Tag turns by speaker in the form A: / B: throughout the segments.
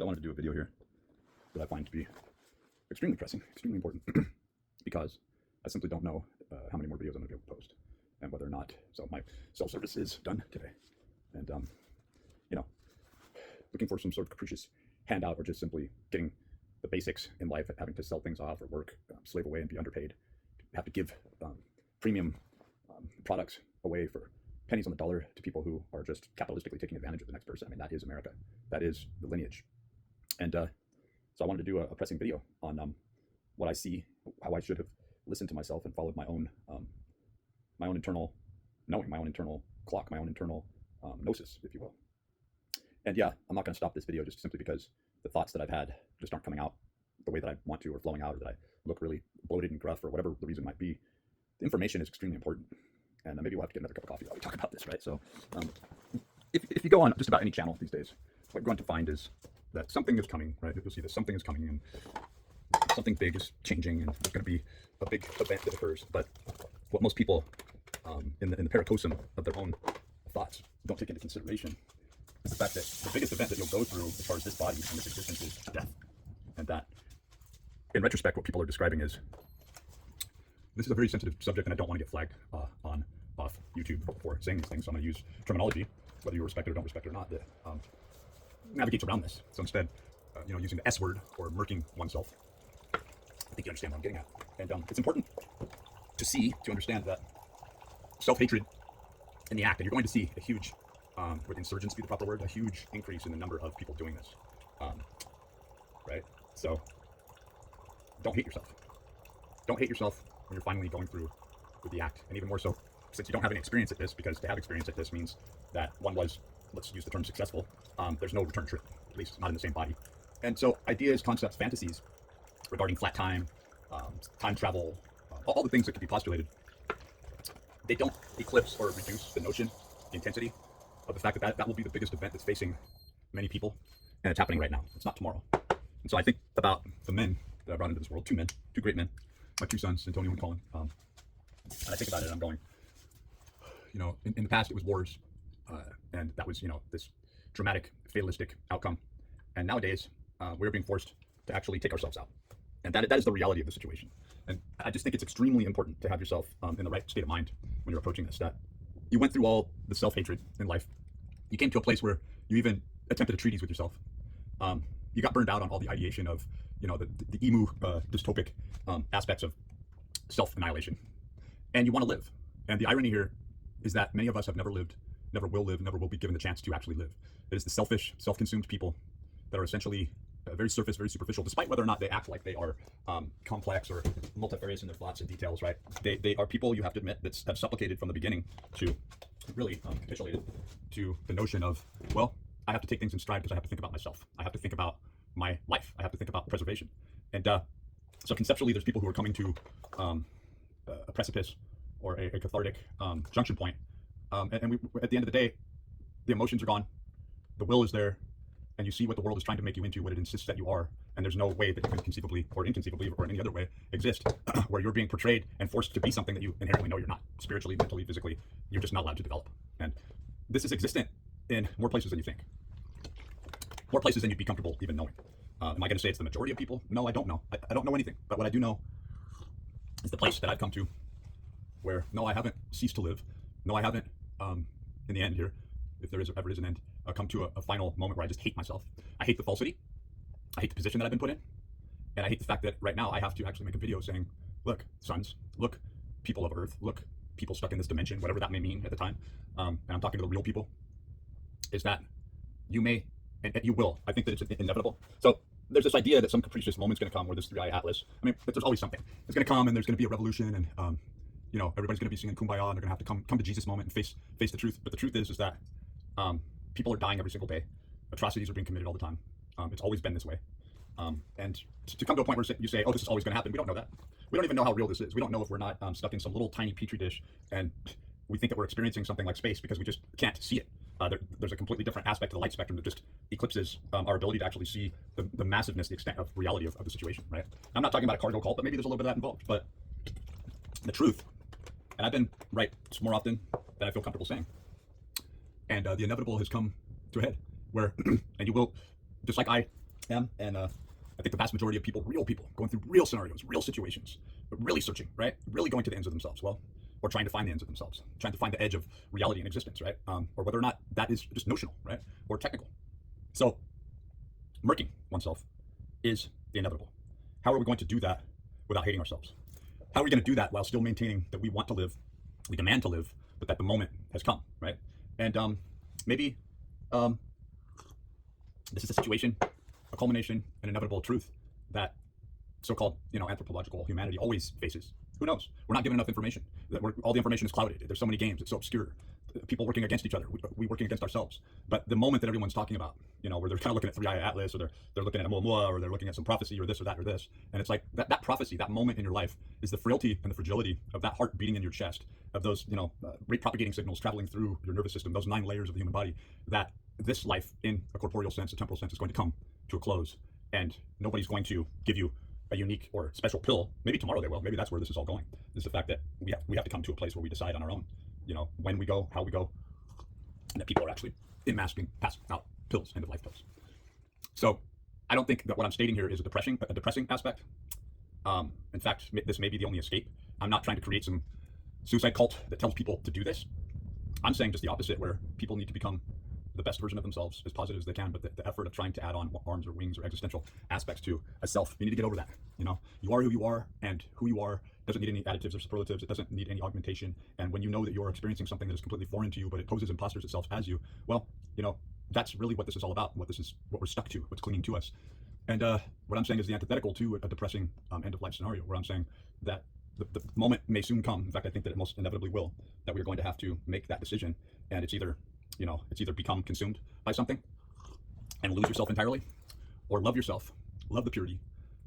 A: So I wanted to do a video here that I find to be extremely pressing, extremely important, because I simply don't know how many more videos I'm going to be able to post and whether or not. So my self-service is done today. And, you know, looking for some sort of capricious handout or just simply getting the basics in life, having to sell things off or work, slave away and be underpaid, have to give premium products away for pennies on the dollar to people who are just capitalistically taking advantage of the next person. I mean, that is America. That is the lineage. And so I wanted to do a pressing video on what I see, how I should have listened to myself and followed my own internal knowing, my own internal clock, my own internal gnosis, if you will. And yeah, I'm not going to stop this video just simply because the thoughts that I've had just aren't coming out the way that I want to, or flowing out, or that I look really bloated and gruff, or whatever the reason might be. The information is extremely important. And maybe we'll have to get another cup of coffee while we talk about this, right? So if you go on just about any channel these days, what you're going to find is that something is coming, right? You'll see that something is coming and something big is changing, and there's going to be a big event that occurs. But what most people in the paracosm of their own thoughts don't take into consideration is the fact that the biggest event that you'll go through as far as this body and this existence is death. And that, in retrospect, what people are describing is, this is a very sensitive subject, and I don't want to get flagged off YouTube for saying these things. So I'm going to use terminology, whether you respect it or don't respect it or not, that navigates around this. So instead, using the S word or murking oneself, I think you understand what I'm getting at. And it's important to understand that self-hatred in the act, and you're going to see a huge, would insurgence be the proper word, a huge increase in the number of people doing this, right? So don't hate yourself. Don't hate yourself when you're finally going through with the act, and even more so since you don't have any experience at this, because to have experience at this means that one was, let's use the term successful, there's no return trip, at least not in the same body. And so ideas, concepts, fantasies regarding flat time, time travel, all the things that could be postulated, they don't eclipse or reduce the notion, the intensity of the fact that will be the biggest event that's facing many people, and it's happening right now. It's not tomorrow. And so I think about the men that I brought into this world, two great men, my two sons, Antonio and Colin. And I think about it and I'm going, in the past it was wars, and that was, this dramatic, fatalistic outcome. And nowadays, we're being forced to actually take ourselves out. And that is the reality of the situation. And I just think it's extremely important to have yourself in the right state of mind when you're approaching this, that you went through all the self-hatred in life. You came to a place where you even attempted a treaties with yourself. You got burned out on all the ideation of, the emu dystopic aspects of self-annihilation. And you want to live. And the irony here is that many of us have never lived, never will live, never will be given the chance to actually live. It is the selfish, self-consumed people that are essentially very surface, very superficial, despite whether or not they act like they are complex or multifarious in their thoughts and details, right? They are people, you have to admit, that have supplicated from the beginning to really capitulated to the notion of, well, I have to take things in stride because I have to think about myself. I have to think about my life. I have to think about preservation. And so conceptually, there's people who are coming to a precipice or a cathartic junction point. And we, at the end of the day, the emotions are gone, the will is there, and you see what the world is trying to make you into, what it insists that you are. And there's no way that you can conceivably or inconceivably or in any other way exist where you're being portrayed and forced to be something that you inherently know you're not. Spiritually, mentally, physically, you're just not allowed to develop. And this is existent in more places than you think. More places than you'd be comfortable even knowing. Am I going to say it's the majority of people? No, I don't know. I don't know anything. But what I do know is the place that I've come to where, no, I haven't ceased to live. No, I haven't, in the end here, if there ever is an end, come to a final moment where I just hate myself. I hate the falsity. I hate the position that I've been put in. And I hate the fact that right now I have to actually make a video saying, look, sons, look, people of Earth, look, people stuck in this dimension, whatever that may mean at the time, and I'm talking to the real people, is that you may, and you will, I think that it's inevitable. So there's this idea that some capricious moment's going to come where this 3i Atlas, I mean, there's always something. It's going to come and there's going to be a revolution, and everybody's going to be singing Kumbaya, and they're going to have to come to Jesus moment and face the truth. But the truth is that people are dying every single day. Atrocities are being committed all the time. It's always been this way. And to come to a point where you say, oh, this is always going to happen, we don't know that. We don't even know how real this is. We don't know if we're not stuck in some little tiny petri dish and we think that we're experiencing something like space because we just can't see it. There's a completely different aspect to the light spectrum that just eclipses our ability to actually see the massiveness, the extent of reality of the situation, right? I'm not talking about a cargo cult, but maybe there's a little bit of that involved. But the truth, and I've been right more often than I feel comfortable saying, and the inevitable has come to a head where, and you will, just like I am, and I think the vast majority of real people, going through real scenarios, real situations, but really searching, right? Really going to the ends of themselves. Well, or trying to find the ends of themselves, trying to find the edge of reality and existence, right? Or whether or not that is just notional, right? Or technical. So, murking oneself is the inevitable. How are we going to do that without hating ourselves? How are we going to do that while still maintaining that we want to live, we demand to live, but that the moment has come, right? And maybe um, this is a situation, a culmination, an inevitable truth that so-called, anthropological humanity always faces. Who knows? We're not given enough information. All the information is clouded. There's so many games. It's so obscure. People working against each other. We working against ourselves. But the moment that everyone's talking about, where they're kind of looking at 3i Atlas, or they're looking at Oumuamua, or they're looking at some prophecy, or this or that or this, and it's like that prophecy, that moment in your life, is the frailty and the fragility of that heart beating in your chest, of those rate propagating signals traveling through your nervous system, those 9 layers of the human body, that this life in a corporeal sense, a temporal sense, is going to come to a close, and nobody's going to give you a unique or special pill. Maybe tomorrow they will. Maybe that's where this is all going. Is the fact that we have to come to a place where we decide on our own, when we go, how we go, and that people are actually in mass being passed out pills, end of life pills. So I don't think that what I'm stating here is a depressing aspect. In fact, this may be the only escape. I'm not trying to create some suicide cult that tells people to do this. I'm saying just the opposite, where people need to become the best version of themselves, as positive as they can, but the effort of trying to add on arms or wings or existential aspects to a self, you need to get over that. You are who you are, and who you are doesn't need any additives or superlatives. It doesn't need any augmentation. And when you know that you're experiencing something that is completely foreign to you, but it poses and postures itself as you, well, that's really what this is all about, what we're stuck to, what's clinging to us. And what I'm saying is the antithetical to a depressing end of life scenario, where I'm saying that the moment may soon come. In fact, I think that it most inevitably will, that we're going to have to make that decision. And it's either become consumed by something and lose yourself entirely, or love yourself, love the purity,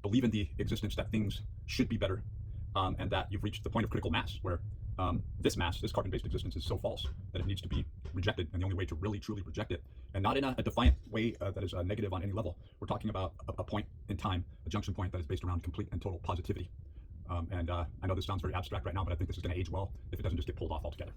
A: believe in the existence that things should be better, and that you've reached the point of critical mass where this carbon-based existence is so false that it needs to be rejected. And the only way to really truly reject it, and not in a defiant way that is negative on any level, we're talking about a point in time, a junction point that is based around complete and total positivity. And I know this sounds very abstract right now, but I think this is going to age well if it doesn't just get pulled off altogether.